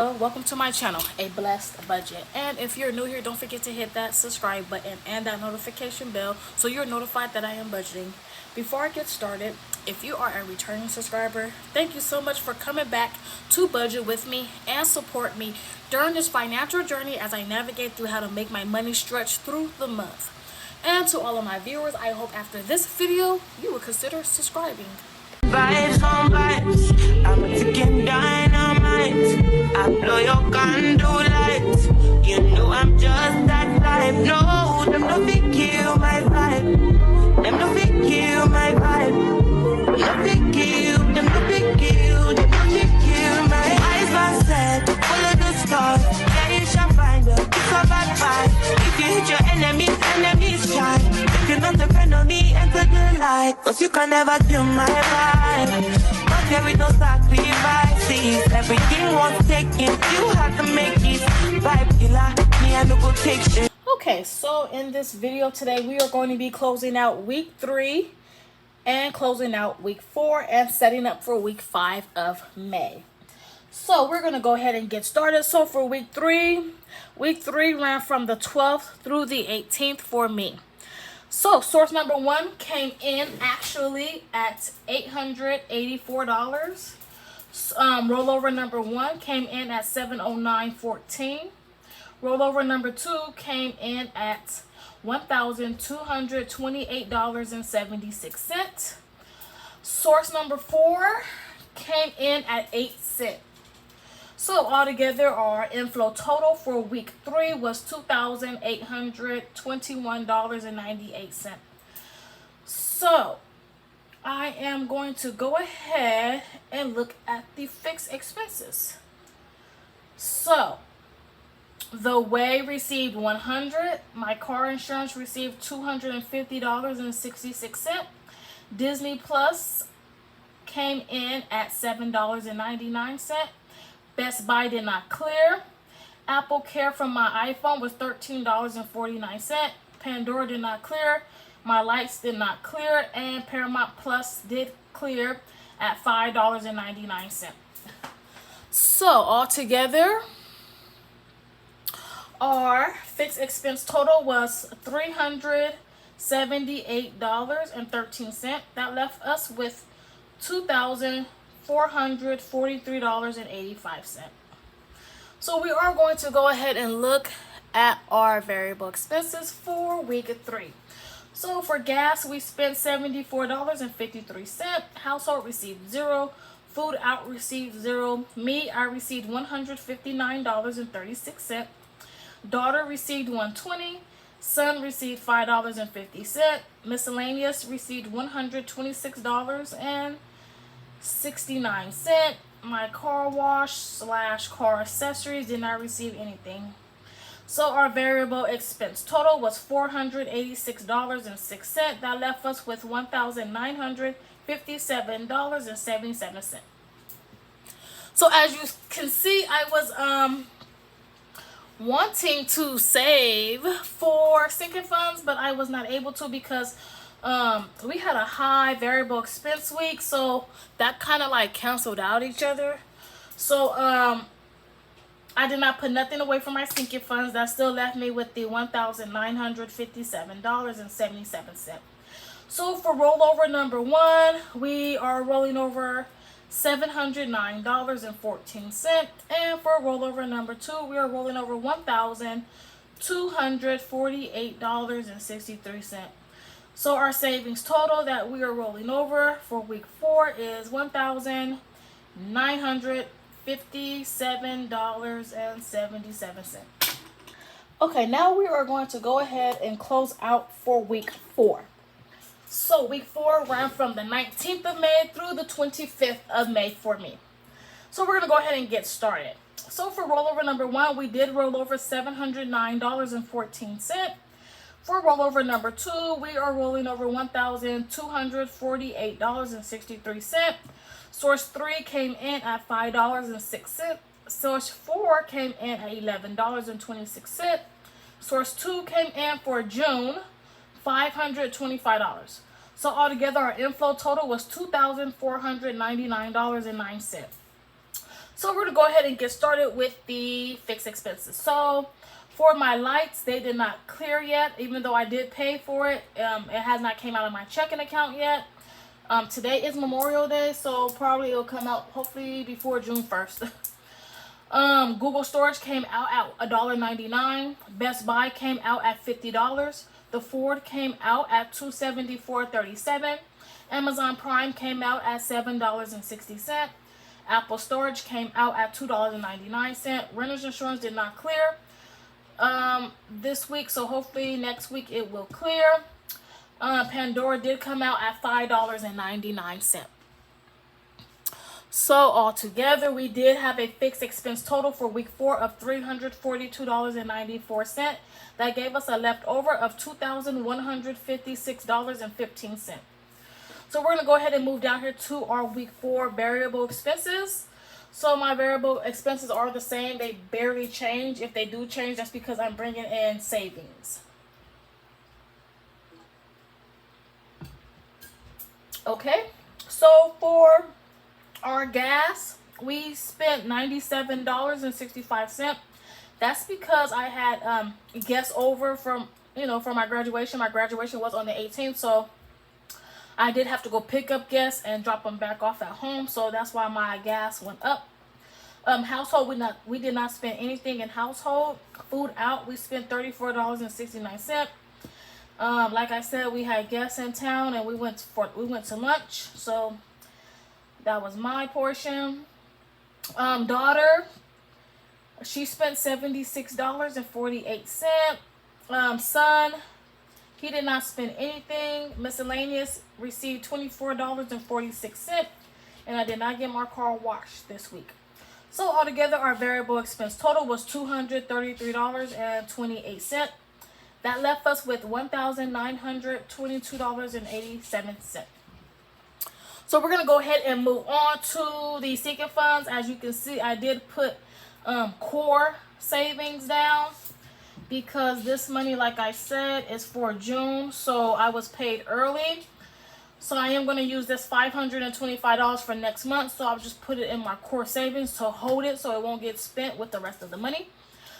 Welcome to my channel, A Blessed Budget. And if you're new here, don't forget to hit that subscribe button and that notification bell so you're notified that I am budgeting. Before I get started, if you are a returning subscriber, thank you so much for coming back to budget with me and support me during this financial journey as I navigate through how to make my money stretch through the month. And to all of my viewers, I hope after this video you will consider subscribing. Vibes on vibes, I'm a ticking dynamite. I blow your candle light. You know I'm just that type. No, them no fit kill my vibe. Them no fit kill my vibe. No fit kill, them no fit kill. Them no fit kill my eyes are set, full of the stars. Yeah, you shall find her. It's a bad vibe. If you hit your enemies shine. If you're not depend on me, enter the light. Cause you can never kill my vibe. But there is no sacrifices. Everything was taken. You have to make it. Vibe killer, me and no go take shit. Okay, so in this video today, we are going to be closing out week 3 and closing out week 4 and setting up for week 5 of May. So we're going to go ahead and get started. So for week 3 ran from the 12th through the 18th for me. So source number 1 came in actually at $884. Rollover number 1 came in at $709.14. Rollover number 2 came in at $1,228.76. Source number 4 came in at 8 cents. So altogether, our inflow total for week 3 was $2,821.98. So I am going to go ahead and look at the fixed expenses. So the Way received $100. My car insurance received $250.66. Disney Plus came in at $7.99. Best Buy did not clear. Apple Care from my iPhone was $13.49. Pandora did not clear. My lights did not clear. And Paramount Plus did clear at $5.99. So altogether, our fixed expense total was $378.13. That left us with $2,443.85. So we are going to go ahead and look at our variable expenses for week 3. So for gas, we spent $74.53. Household received 0. Food out received 0. Me, I received $159.36. Daughter received $120. Son received $5.50. Miscellaneous received $126.69. My car wash / car accessories did not receive anything. So our variable expense total was $486.06. That left us with $1,957.77. So as you can see, I was wanting to save for sinking funds, but I was not able to because we had a high variable expense week, so that kind of like canceled out each other. So I did not put nothing away from my sinking funds. That still left me with the $1,957.77. So for rollover number 1, we are rolling over $709.14, and for rollover number 2, we are rolling over $1,248.63. So our savings total that we are rolling over for week 4 is $1,957.77. Okay, now we are going to go ahead and close out for week 4. So week 4 ran from the 19th of May through the 25th of May for me. So we're going to go ahead and get started. So for rollover number 1, we did roll over $709.14. For rollover number 2, we are rolling over $1,248.63. Source 3 came in at $5.06. Source 4 came in at $11.26. Source 2 came in for June, $525. So altogether, our inflow total was $2,499.09. So we're gonna go ahead and get started with the fixed expenses. So for my lights, they did not clear yet, even though I did pay for it. It has not came out of my checking account yet. Today is Memorial Day, so probably it'll come out hopefully before June 1st. Google Storage came out at $1.99. Best Buy came out at $50. The Ford came out at $274.37. Amazon Prime came out at $7.60. Apple Storage came out at $2.99. Renter's insurance did not clear this week, so hopefully next week it will clear. Pandora did come out at $5.99. So altogether, we did have a fixed expense total for week 4 of $342.94. That gave us a leftover of $2,156.15. So we're going to go ahead and move down here to our week 4 variable expenses. So my variable expenses are the same. They barely change. If they do change, that's because I'm bringing in savings. Okay, so for our gas, we spent $97.65. That's because I had guests over from my graduation. My graduation was on the 18th, so I did have to go pick up guests and drop them back off at home. So that's why my gas went up. Household, we did not spend anything in household. Food out, we spent $34.69. Like I said, we had guests in town and we went to lunch, so that was my portion. Daughter, she spent $76.48. Son, he did not spend anything. Miscellaneous received $24.46, and I did not get my car washed this week. So altogether, our variable expense total was $233.28. That left us with $1,922.87. So we're going to go ahead and move on to the sinking funds. As you can see, I did put core savings down because this money, like I said, is for June. So I was paid early. So I am going to use this $525 for next month. So I'll just put it in my core savings to hold it so it won't get spent with the rest of the money.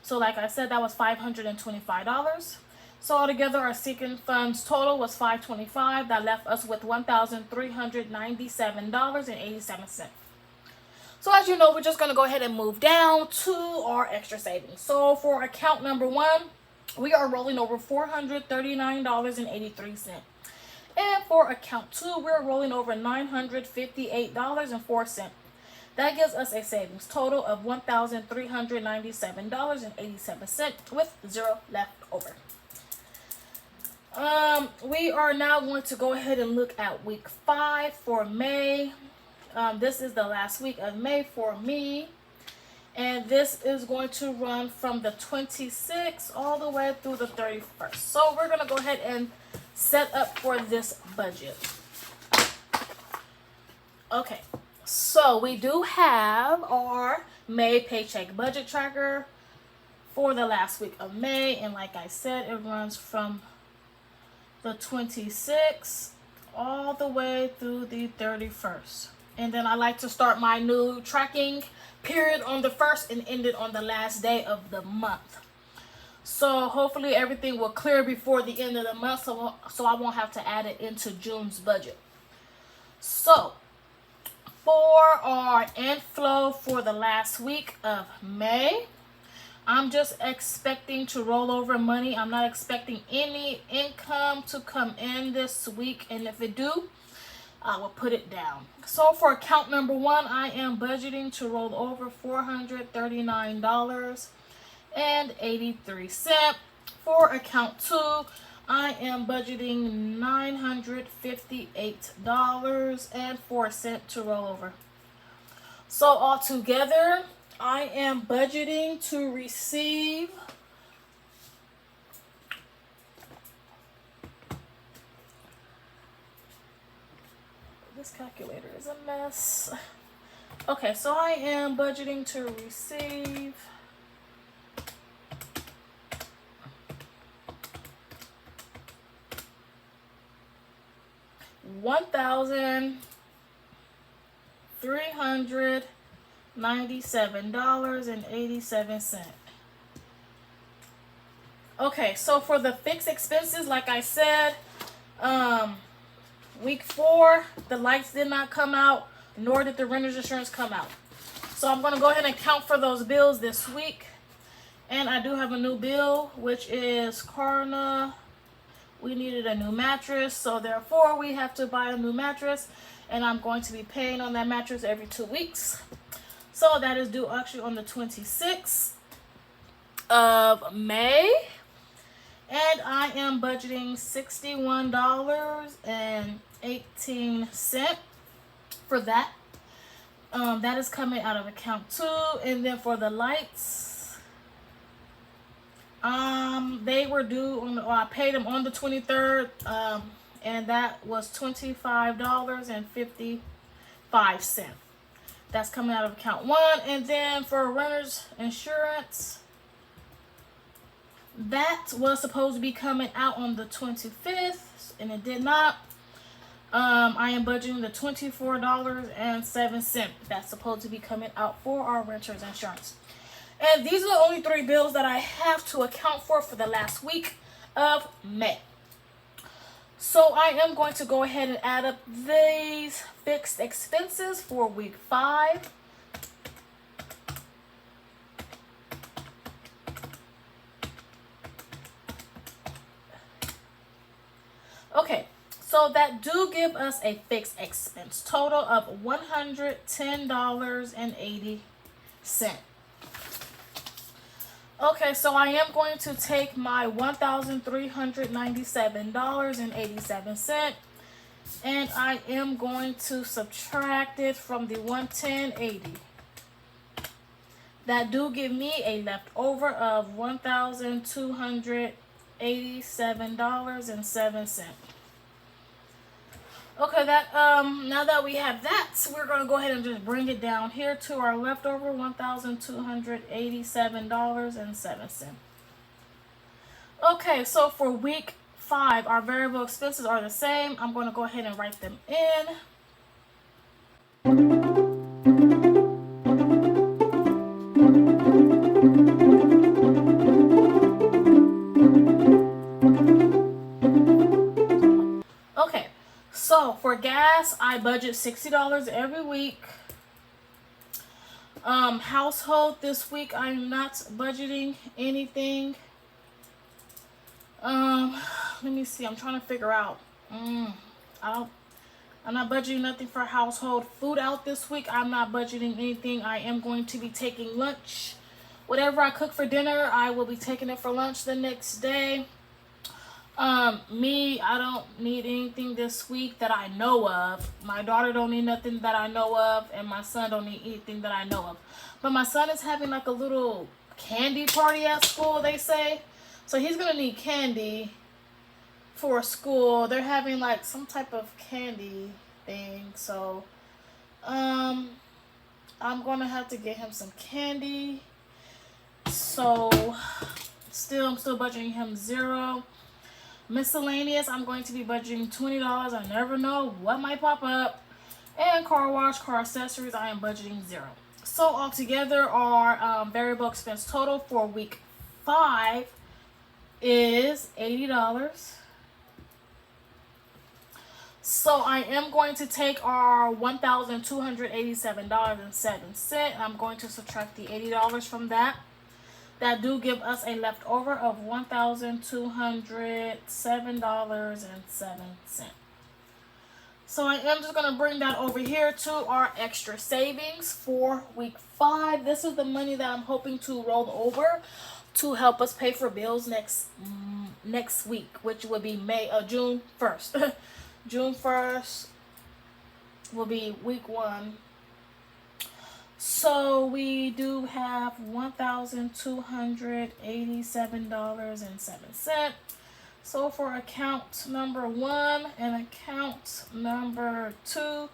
So like I said, that was $525. So altogether, our sinking funds total was $525. That left us with $1,397.87. So as you know, we're just going to go ahead and move down to our extra savings. So for account number 1, we are rolling over $439.83. And for account 2, we're rolling over $958.04. That gives us a savings total of $1,397.87 with zero left over. We are now going to go ahead and look at week 5 for May. This is the last week of May for me. And this is going to run from the 26th all the way through the 31st. So we're going to go ahead and set up for this budget. Okay, so we do have our May paycheck budget tracker for the last week of May. And like I said, it runs from the 26th all the way through the 31st. And then I like to start my new tracking period on the 1st and end it on the last day of the month. So hopefully everything will clear before the end of the month, so I won't have to add it into June's budget. So for our inflow for the last week of May, I'm just expecting to roll over money. I'm not expecting any income to come in this week, and if it do, I will put it down. So for account number 1, I am budgeting to roll over $439.83. For account 2, I am budgeting $958.04 to roll over. So altogether, I am budgeting to receive this calculator is a mess. Okay, so I am budgeting to receive $1,300 $97.87. Okay, so for the fixed expenses, like I said, week 4, the lights did not come out, nor did the renter's insurance come out. So I'm going to go ahead and count for those bills this week. And I do have a new bill, which is Carna. We needed a new mattress, so therefore we have to buy a new mattress. And I'm going to be paying on that mattress every 2 weeks. So that is due actually on the 26th of May. And I am budgeting $61.18 for that. That is coming out of account 2. And then for the lights, they were due on, or I paid them on the 23rd, and that was $25.55. That's coming out of account 1. And then for renter's insurance, that was supposed to be coming out on the 25th, and it did not. I am budgeting the $24.07. That's supposed to be coming out for our renter's insurance. And these are the only 3 bills that I have to account for the last week of May. So I am going to go ahead and add up these fixed expenses for week 5. Okay, so that do give us a fixed expense total of $110.80. Okay, so I am going to take my $1,397.87 and I am going to subtract it from the $110.80. That do give me a leftover of $1,287.07. Okay, that now that we have that, we're going to go ahead and just bring it down here to our leftover $1,287.07. Okay, so for week 5, our variable expenses are the same. I'm going to go ahead and write them in. Okay, so for gas, I budget $60 every week. Household this week, I'm not budgeting anything. Let me see. I'm trying to figure out. I'm not budgeting nothing for household. Food out this week, I'm not budgeting anything. I am going to be taking lunch. Whatever I cook for dinner, I will be taking it for lunch the next day. I don't need anything this week that I know of. My daughter don't need nothing that I know of, and my son don't need anything that I know of. But my son is having like a little candy party at school, they say. So he's gonna need candy for school. They're having like some type of candy thing. So I'm gonna have to get him some candy. So I'm still budgeting him $0. Miscellaneous, I'm going to be budgeting $20. I never know what might pop up. And car wash, car accessories, I am budgeting $0. So altogether, our variable expense total for week 5 is $80. So I am going to take our $1,287.07. I'm going to subtract the $80 from that. That do give us a leftover of $1,207.07. So I am just going to bring that over here to our extra savings for week 5. This is the money that I'm hoping to roll over to help us pay for bills next week, which will be June 1st. June 1st will be week 1. So we do have $1,287.07. So for account number 1 and account number 2,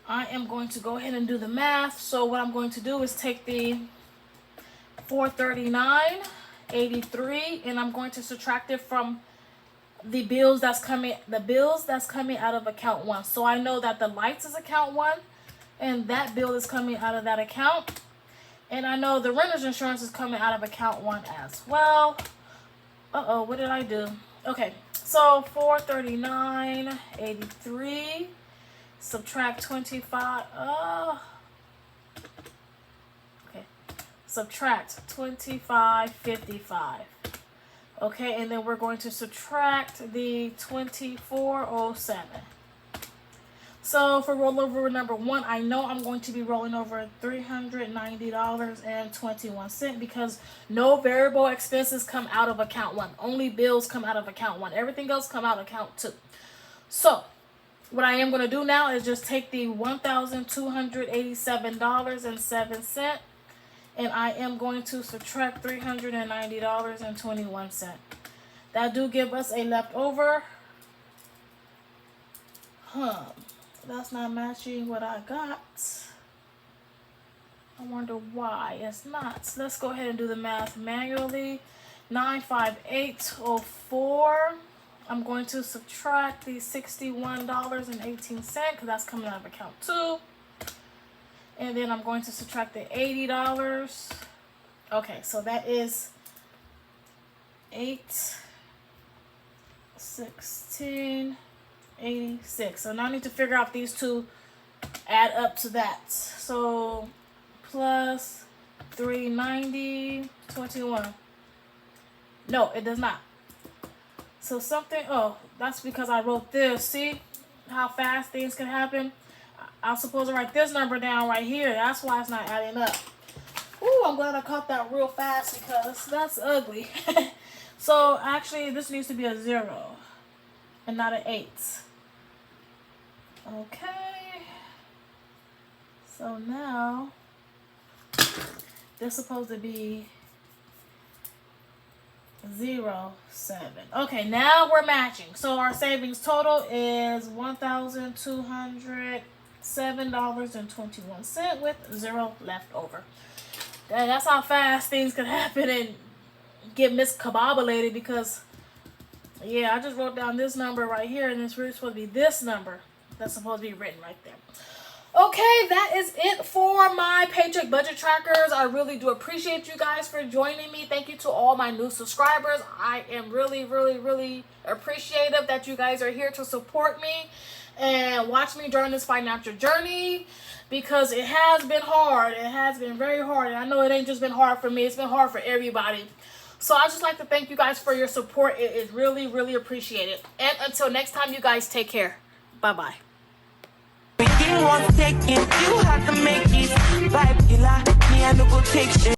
I am going to go ahead and do the math. So what I'm going to do is take the $439.83 and I'm going to subtract it from the bills that's coming out of account 1. So I know that the lights is account 1. and that bill is coming out of that account. And I know the renter's insurance is coming out of account 1 as well. Uh-oh, what did I do? Okay, so $439.83 subtract 25. Okay, subtract 25.55. Okay, and then we're going to subtract the 2407. So for rollover number 1, I know I'm going to be rolling over $390.21 because no variable expenses come out of account 1. Only bills come out of account 1. Everything else come out of account 2. So what I am going to do now is just take the $1,287.07 and I am going to subtract $390.21. That do give us a leftover. That's not matching what I got. I wonder why it's not. So let's go ahead and do the math manually. 95804. I'm going to subtract the $61.18 because that's coming out of account 2. And then I'm going to subtract the $80. Okay, so that is 816. 86. So now I need to figure out if these two add up to that. So plus 390.21. No, it does not. So something, oh, that's because I wrote this. See how fast things can happen? I'm supposed to write this number down right here. That's why it's not adding up. Ooh, I'm glad I caught that real fast because that's ugly. So actually this needs to be a 0 and not an 8. Okay, so now they're supposed to be 07. Okay, now we're matching. So our savings total is $1,207.21 with 0 left over. That's how fast things can happen and get miscombobulated because, yeah, I just wrote down this number right here and it's really supposed to be this number. That's supposed to be written right there. Okay, that is it for my paycheck budget trackers. I really do appreciate you guys for joining me. Thank you to all my new subscribers. I am really, really, really appreciative that you guys are here to support me and watch me during this financial journey because it has been hard. It has been very hard. And I know it ain't just been hard for me. It's been hard for everybody. So I just like to thank you guys for your support. It is really, really appreciated. And until next time, you guys take care. Bye-bye. Everything was taken, you had to make it. Vibe killer, me I no go take shit.